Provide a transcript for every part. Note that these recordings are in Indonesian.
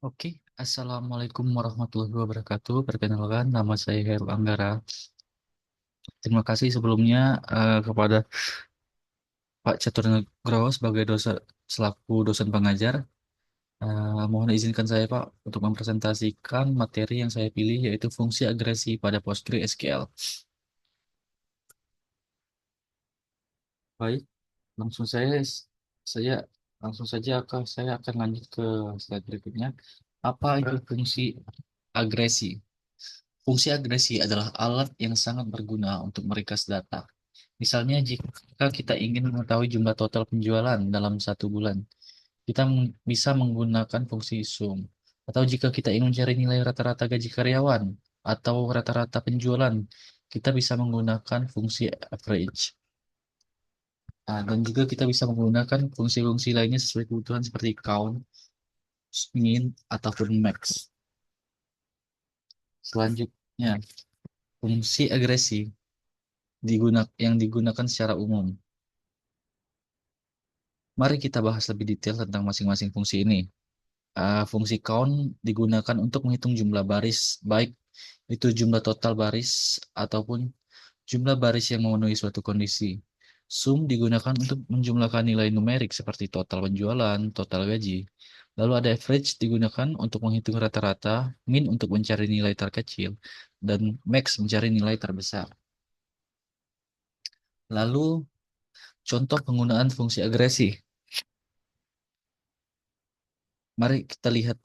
Oke, Assalamualaikum warahmatullahi wabarakatuh. Perkenalkan, nama saya Heru Anggara. Terima kasih sebelumnya kepada Pak Catur Nugroho sebagai selaku dosen pengajar. Mohon izinkan saya Pak untuk mempresentasikan materi yang saya pilih yaitu fungsi agresi pada PostgreSQL. Baik, langsung saya langsung saja saya akan lanjut ke slide berikutnya. Apa itu fungsi agresi? Fungsi agresi adalah alat yang sangat berguna untuk meringkas data. Misalnya, jika kita ingin mengetahui jumlah total penjualan dalam satu bulan, kita bisa menggunakan fungsi sum. Atau jika kita ingin mencari nilai rata-rata gaji karyawan atau rata-rata penjualan, kita bisa menggunakan fungsi average. Dan juga kita bisa menggunakan fungsi-fungsi lainnya sesuai kebutuhan seperti count, min, ataupun max. Selanjutnya, fungsi agresi yang digunakan secara umum. Mari kita bahas lebih detail tentang masing-masing fungsi ini. Fungsi count digunakan untuk menghitung jumlah baris, baik itu jumlah total baris ataupun jumlah baris yang memenuhi suatu kondisi. Sum digunakan untuk menjumlahkan nilai numerik seperti total penjualan, total gaji. Lalu ada average digunakan untuk menghitung rata-rata, min untuk mencari nilai terkecil, dan max mencari nilai terbesar. Lalu contoh penggunaan fungsi agresi. Mari kita lihat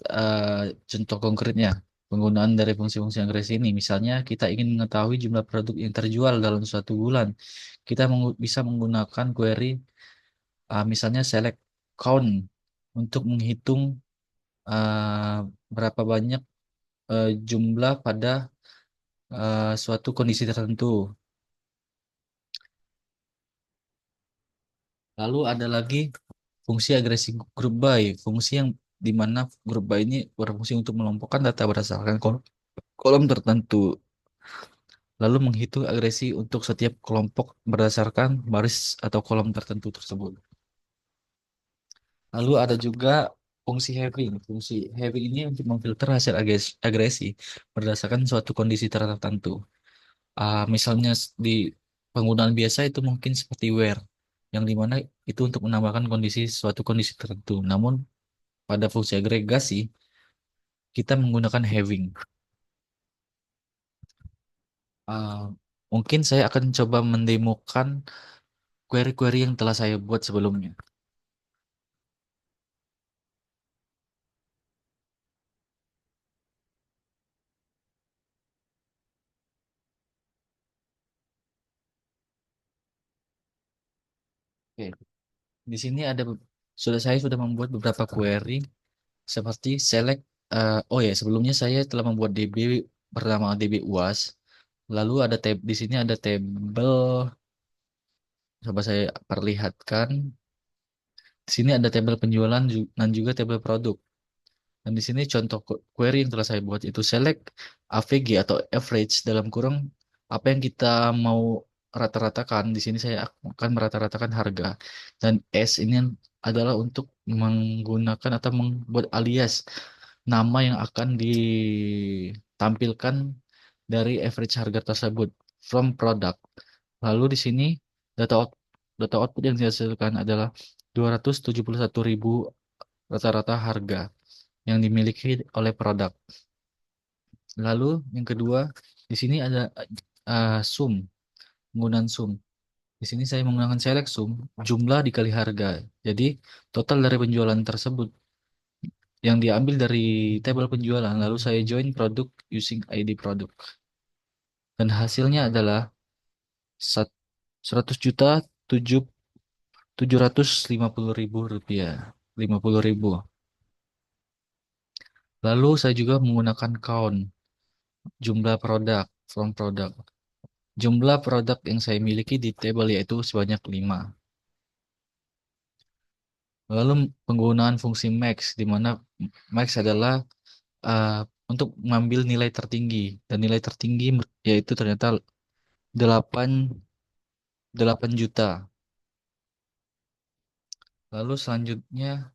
contoh konkretnya. Penggunaan dari fungsi-fungsi agresi ini. Misalnya kita ingin mengetahui jumlah produk yang terjual dalam suatu bulan. Kita bisa menggunakan query misalnya select count untuk menghitung berapa banyak jumlah pada suatu kondisi tertentu. Lalu ada lagi fungsi agresi group by. Fungsi yang di mana group by ini berfungsi untuk melompokkan data berdasarkan kolom tertentu. Lalu menghitung agresi untuk setiap kelompok berdasarkan baris atau kolom tertentu tersebut. Lalu ada juga fungsi having. Fungsi having ini untuk memfilter hasil agresi berdasarkan suatu kondisi tertentu. Misalnya di penggunaan biasa itu mungkin seperti where, yang dimana itu untuk menambahkan suatu kondisi tertentu. Namun pada fungsi agregasi kita menggunakan having. Ah, Mungkin saya akan coba mendemokan query-query yang telah saya buat sebelumnya. Oke. Di sini saya sudah membuat beberapa query seperti select. Oh ya, sebelumnya saya telah membuat DB bernama DB UAS. Lalu ada tab di sini ada tabel. Coba saya perlihatkan. Di sini ada tabel penjualan dan juga tabel produk. Dan di sini contoh query yang telah saya buat itu select AVG atau average dalam kurung apa yang kita mau rata-ratakan. Di sini saya akan merata-ratakan harga. Dan S ini adalah untuk menggunakan atau membuat alias nama yang akan ditampilkan dari average harga tersebut from product. Lalu di sini data out- data output yang dihasilkan adalah 271.000 rata-rata harga yang dimiliki oleh produk. Lalu yang kedua, di sini ada sum, penggunaan sum. Di sini saya menggunakan select sum, jumlah dikali harga. Jadi total dari penjualan tersebut yang diambil dari tabel penjualan, lalu saya join produk using ID produk. Dan hasilnya adalah 100 juta 750.000 rupiah. 50.000. Lalu saya juga menggunakan count, jumlah produk, from produk. Jumlah produk yang saya miliki di table yaitu sebanyak 5. Lalu penggunaan fungsi max, di mana max adalah uh, untuk mengambil nilai tertinggi. Dan nilai tertinggi yaitu ternyata 8, 8 juta. Lalu selanjutnya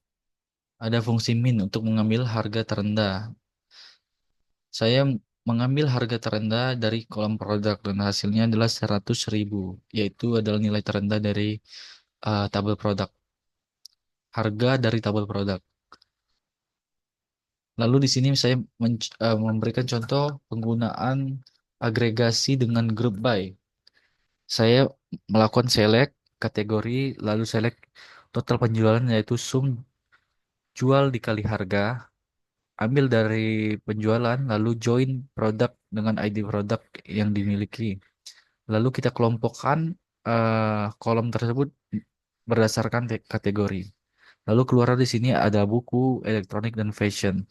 Ada fungsi min untuk mengambil harga terendah. Saya mengambil harga terendah dari kolom produk dan hasilnya adalah 100.000, yaitu adalah nilai terendah dari tabel produk, harga dari tabel produk. Lalu di sini saya memberikan contoh penggunaan agregasi dengan group by. Saya melakukan select kategori, lalu select total penjualan yaitu sum jual dikali harga, ambil dari penjualan, lalu join produk dengan ID produk yang dimiliki. Lalu kita kelompokkan kolom tersebut berdasarkan kategori. Lalu keluar di sini ada buku, elektronik, dan fashion.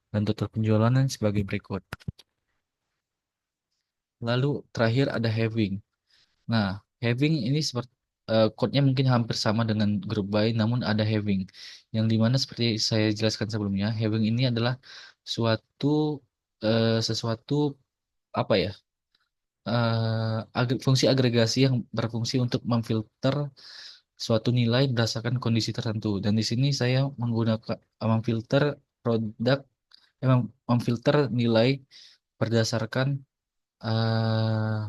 Dan total penjualan sebagai berikut. Lalu terakhir ada having. Nah, having ini seperti code-nya mungkin hampir sama dengan group by, namun ada having. Yang dimana seperti saya jelaskan sebelumnya, having ini adalah suatu sesuatu apa ya? Fungsi agregasi yang berfungsi untuk memfilter suatu nilai berdasarkan kondisi tertentu. Dan di sini saya menggunakan memfilter produk, memfilter nilai berdasarkan eh,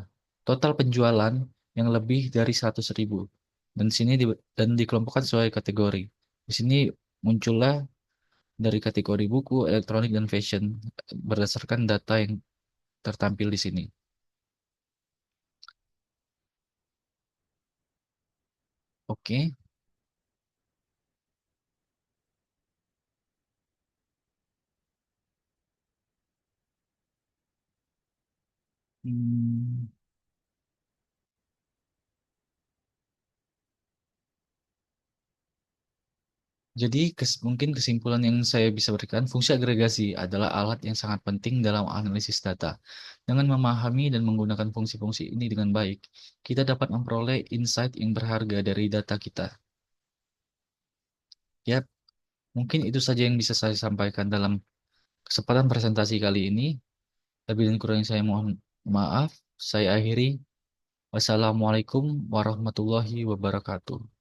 total penjualan yang lebih dari 100.000. Dan sini dan dikelompokkan sesuai kategori. Di sini muncullah dari kategori buku, elektronik, dan fashion berdasarkan data yang tertampil di sini. Oke. Hmm, Jadi mungkin kesimpulan yang saya bisa berikan, fungsi agregasi adalah alat yang sangat penting dalam analisis data. Dengan memahami dan menggunakan fungsi-fungsi ini dengan baik, kita dapat memperoleh insight yang berharga dari data kita. Ya, mungkin itu saja yang bisa saya sampaikan dalam kesempatan presentasi kali ini. Lebih dan kurangnya saya mohon maaf. Saya akhiri. Wassalamualaikum warahmatullahi wabarakatuh.